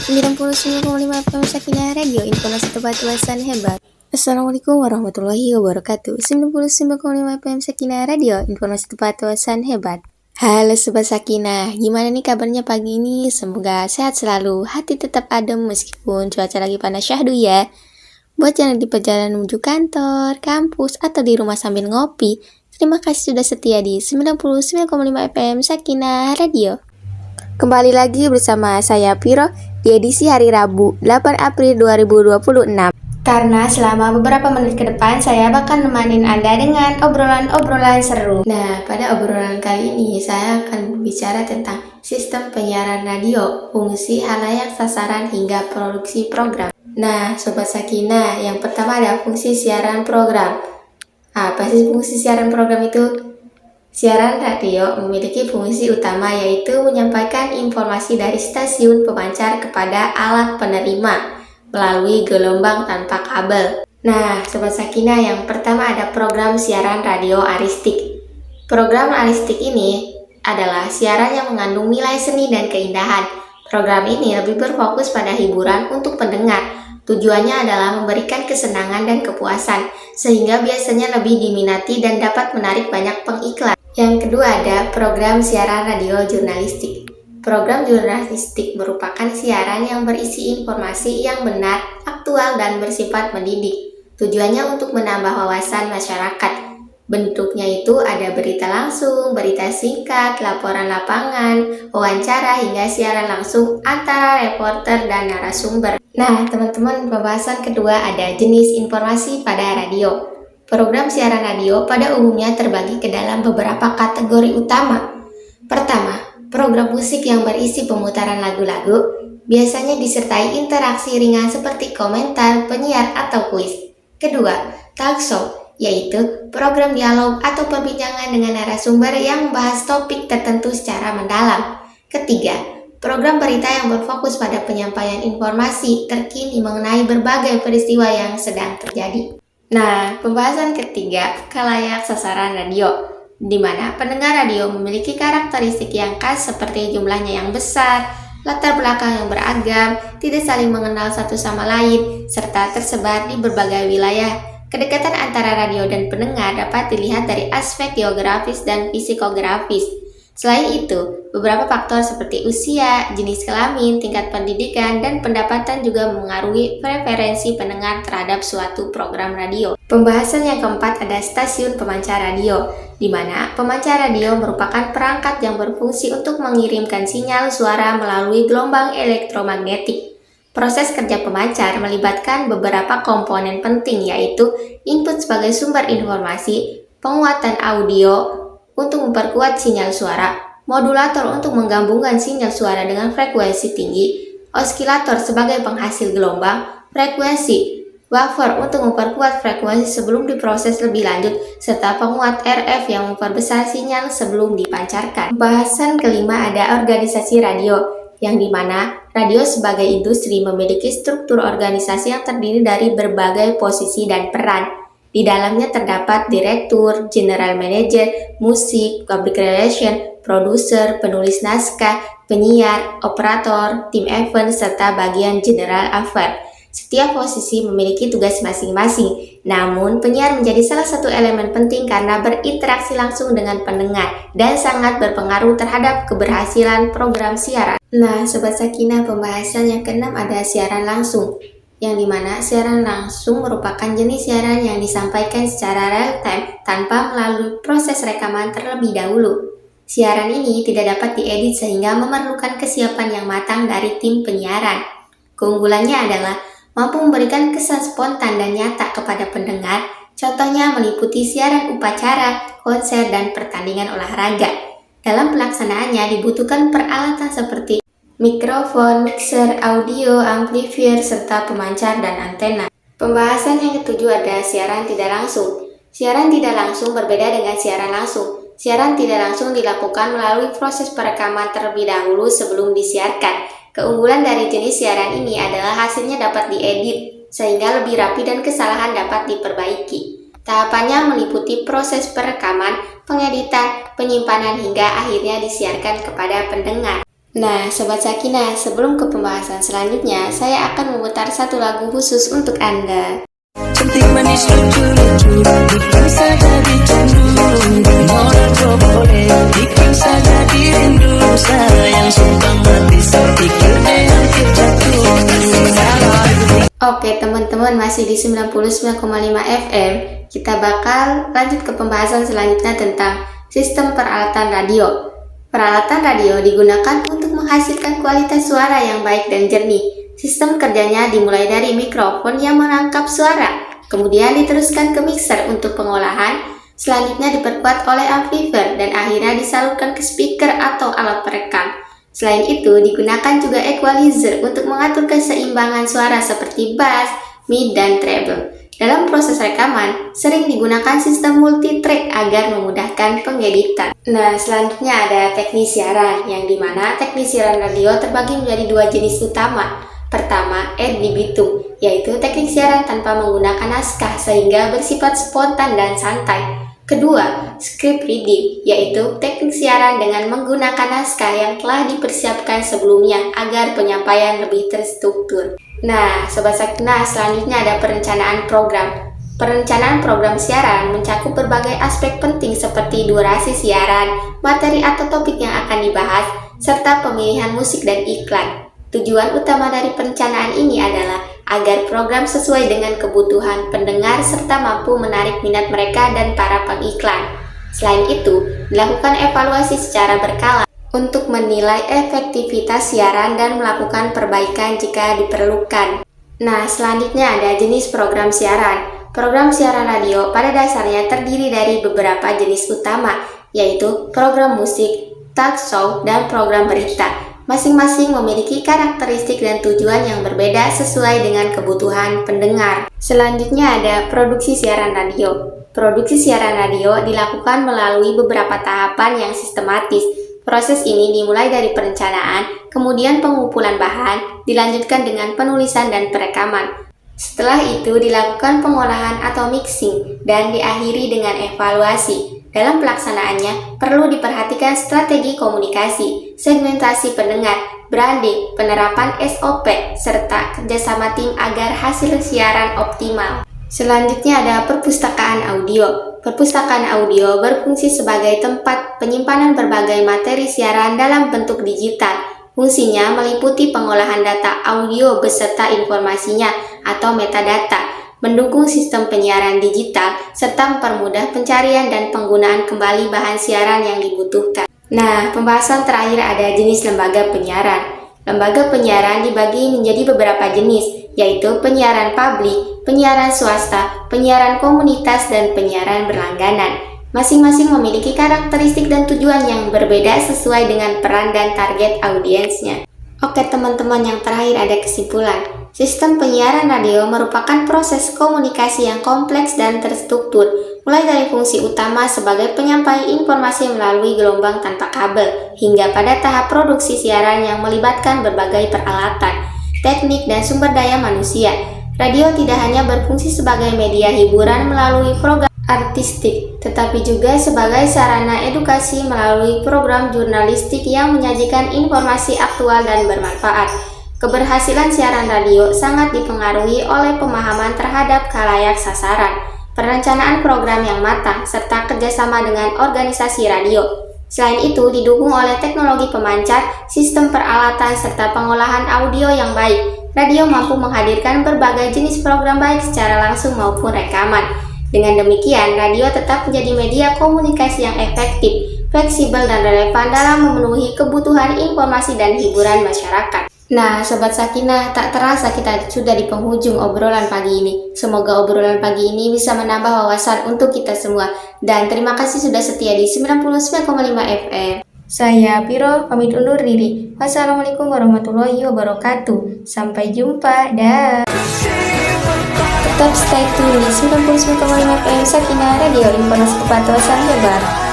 99,5 FM Sakinah Radio, informasi tepat ulasan hebat. Assalamualaikum warahmatullahi wabarakatuh. 99,5 FM Sakinah Radio, informasi tepat ulasan hebat. Halo Sobat Sakinah, gimana nih kabarnya pagi ini? Semoga sehat selalu, hati tetap adem meskipun cuaca lagi panas syahdu ya. Buat yang di perjalanan menuju kantor, kampus, atau di rumah sambil ngopi, terima kasih sudah setia di 99,5 FM Sakinah Radio. Kembali lagi bersama saya Piro di edisi hari Rabu 8 April 2026. Karena selama beberapa menit ke depan saya bakal nemanin Anda dengan obrolan-obrolan seru. Nah, pada obrolan kali ini saya akan berbicara tentang sistem penyiaran radio, fungsi, halayak, sasaran, hingga produksi program. Nah, Sobat Sakinah, yang pertama ada fungsi siaran program. Apa sih fungsi siaran program itu? Siaran radio memiliki fungsi utama yaitu menyampaikan informasi dari stasiun pemancar kepada alat penerima melalui gelombang tanpa kabel. Nah, Sobat Sakinah, yang pertama ada program siaran radio aristik. Program aristik ini adalah siaran yang mengandung nilai seni dan keindahan. Program ini lebih berfokus pada hiburan untuk pendengar. Tujuannya adalah memberikan kesenangan dan kepuasan, sehingga biasanya lebih diminati dan dapat menarik banyak pengiklan. Yang kedua ada program siaran radio jurnalistik. Program jurnalistik merupakan siaran yang berisi informasi yang benar, aktual, dan bersifat mendidik. Tujuannya untuk menambah wawasan masyarakat. Bentuknya itu ada berita langsung, berita singkat, laporan lapangan, wawancara, hingga siaran langsung antara reporter dan narasumber. Nah, teman-teman, pembahasan kedua ada jenis informasi pada radio. Program siaran radio pada umumnya terbagi ke dalam beberapa kategori utama. Pertama, program musik yang berisi pemutaran lagu-lagu, biasanya disertai interaksi ringan seperti komentar, penyiar, atau kuis. Kedua, talk show, yaitu program dialog atau perbincangan dengan narasumber yang membahas topik tertentu secara mendalam. Ketiga, program berita yang berfokus pada penyampaian informasi terkini mengenai berbagai peristiwa yang sedang terjadi. Nah, pembahasan ketiga, khalayak sasaran radio, di mana pendengar radio memiliki karakteristik yang khas seperti jumlahnya yang besar, latar belakang yang beragam, tidak saling mengenal satu sama lain, serta tersebar di berbagai wilayah. Kedekatan antara radio dan pendengar dapat dilihat dari aspek geografis dan psikografis. Selain itu, beberapa faktor seperti usia, jenis kelamin, tingkat pendidikan, dan pendapatan juga mengaruhi preferensi pendengar terhadap suatu program radio. Pembahasan yang keempat ada stasiun pemancar radio, di mana pemancar radio merupakan perangkat yang berfungsi untuk mengirimkan sinyal suara melalui gelombang elektromagnetik. Proses kerja pemancar melibatkan beberapa komponen penting, yaitu input sebagai sumber informasi, penguatan audio untuk memperkuat sinyal suara, modulator untuk menggabungkan sinyal suara dengan frekuensi tinggi, oskilator sebagai penghasil gelombang, frekuensi, buffer untuk memperkuat frekuensi sebelum diproses lebih lanjut, serta penguat RF yang memperbesar sinyal sebelum dipancarkan. Bahasan kelima ada organisasi radio, yang dimana radio sebagai industri memiliki struktur organisasi yang terdiri dari berbagai posisi dan peran. Di dalamnya terdapat direktur, general manager, musik, public relation, produser, penulis naskah, penyiar, operator, tim event, serta bagian general affair. Setiap posisi memiliki tugas masing-masing, namun penyiar menjadi salah satu elemen penting karena berinteraksi langsung dengan pendengar dan sangat berpengaruh terhadap keberhasilan program siaran. Nah, Sobat Sakinah, pembahasan yang keenam ada siaran langsung, yang dimana siaran langsung merupakan jenis siaran yang disampaikan secara real time tanpa melalui proses rekaman terlebih dahulu. Siaran ini tidak dapat diedit sehingga memerlukan kesiapan yang matang dari tim penyiaran. Keunggulannya adalah mampu memberikan kesan spontan dan nyata kepada pendengar, contohnya meliputi siaran upacara, konser, dan pertandingan olahraga. Dalam pelaksanaannya dibutuhkan peralatan seperti mikrofon, mixer, audio, amplifier, serta pemancar dan antena. Pembahasan yang ketujuh ada siaran tidak langsung. Siaran tidak langsung berbeda dengan siaran langsung. Siaran tidak langsung dilakukan melalui proses perekaman terlebih dahulu sebelum disiarkan. Keunggulan dari jenis siaran ini adalah hasilnya dapat diedit, sehingga lebih rapi dan kesalahan dapat diperbaiki. Tahapannya meliputi proses perekaman, pengeditan, penyimpanan, hingga akhirnya disiarkan kepada pendengar. Nah, Sobat Sakinah, sebelum ke pembahasan selanjutnya, saya akan memutar satu lagu khusus untuk Anda. Cantik manis lucu-lucu, bikin saja dicandu. Monaco boleh, bikin saja dirindu. Sayang sumpah mati, sepikirnya hampir jatuh. Oke teman-teman, masih di 99,5 FM. Kita bakal lanjut ke pembahasan selanjutnya tentang sistem peralatan radio. Peralatan radio digunakan untuk menghasilkan kualitas suara yang baik dan jernih. Sistem kerjanya dimulai dari mikrofon yang menangkap suara, kemudian diteruskan ke mixer untuk pengolahan, selanjutnya diperkuat oleh amplifier dan akhirnya disalurkan ke speaker atau alat perekam. Selain itu, digunakan juga equalizer untuk mengatur keseimbangan suara seperti bass, mid, dan treble. Dalam proses rekaman, sering digunakan sistem multitrack agar memudahkan pengeditan. Nah, selanjutnya ada teknik siaran, yang dimana teknik siaran radio terbagi menjadi dua jenis utama. Pertama, ad libitum, yaitu teknik siaran tanpa menggunakan naskah sehingga bersifat spontan dan santai. Kedua, script reading, yaitu teknik siaran dengan menggunakan naskah yang telah dipersiapkan sebelumnya agar penyampaian lebih terstruktur. Nah, Sobat Sakinah, selanjutnya ada perencanaan program. Perencanaan program siaran mencakup berbagai aspek penting seperti durasi siaran, materi atau topik yang akan dibahas, serta pemilihan musik dan iklan. Tujuan utama dari perencanaan ini adalah agar program sesuai dengan kebutuhan pendengar serta mampu menarik minat mereka dan para pengiklan. Selain itu, dilakukan evaluasi secara berkala untuk menilai efektivitas siaran dan melakukan perbaikan jika diperlukan. Nah, selanjutnya ada jenis program siaran. Program siaran radio pada dasarnya terdiri dari beberapa jenis utama, yaitu program musik, talk show, dan program berita. Masing-masing memiliki karakteristik dan tujuan yang berbeda sesuai dengan kebutuhan pendengar. Selanjutnya ada produksi siaran radio. Produksi siaran radio dilakukan melalui beberapa tahapan yang sistematis. Proses ini dimulai dari perencanaan, kemudian pengumpulan bahan, dilanjutkan dengan penulisan dan perekaman. Setelah itu dilakukan pengolahan atau mixing, dan diakhiri dengan evaluasi. Dalam pelaksanaannya, perlu diperhatikan strategi komunikasi, segmentasi pendengar, branding, penerapan SOP, serta kerjasama tim agar hasil siaran optimal. Selanjutnya ada perpustakaan audio. Perpustakaan audio berfungsi sebagai tempat penyimpanan berbagai materi siaran dalam bentuk digital. Fungsinya meliputi pengolahan data audio beserta informasinya atau metadata, mendukung sistem penyiaran digital, serta mempermudah pencarian dan penggunaan kembali bahan siaran yang dibutuhkan. Nah, pembahasan terakhir ada jenis lembaga penyiaran. Lembaga penyiaran dibagi menjadi beberapa jenis, yaitu penyiaran publik, penyiaran swasta, penyiaran komunitas, dan penyiaran berlangganan. Masing-masing memiliki karakteristik dan tujuan yang berbeda sesuai dengan peran dan target audiensnya. Oke teman-teman, yang terakhir ada kesimpulan. Sistem penyiaran radio merupakan proses komunikasi yang kompleks dan terstruktur, mulai dari fungsi utama sebagai penyampai informasi melalui gelombang tanpa kabel, hingga pada tahap produksi siaran yang melibatkan berbagai peralatan, teknik, dan sumber daya manusia. Radio tidak hanya berfungsi sebagai media hiburan melalui program artistik, tetapi juga sebagai sarana edukasi melalui program jurnalistik yang menyajikan informasi aktual dan bermanfaat. Keberhasilan siaran radio sangat dipengaruhi oleh pemahaman terhadap khalayak sasaran, perencanaan program yang matang, serta kerjasama dengan organisasi radio. Selain itu, didukung oleh teknologi pemancar, sistem peralatan, serta pengolahan audio yang baik. Radio mampu menghadirkan berbagai jenis program baik secara langsung maupun rekaman. Dengan demikian, radio tetap menjadi media komunikasi yang efektif, fleksibel, dan relevan dalam memenuhi kebutuhan informasi dan hiburan masyarakat. Nah, Sobat Sakinah, tak terasa kita sudah di penghujung obrolan pagi ini. Semoga obrolan pagi ini bisa menambah wawasan untuk kita semua. Dan terima kasih sudah setia di 99,5 FM. Saya Piro, pamit undur diri. Wassalamualaikum warahmatullahi wabarakatuh. Sampai jumpa, dah. Tetap stay tune di 99,5 FM Sakinah Radio, informasi kepatuasan hebat.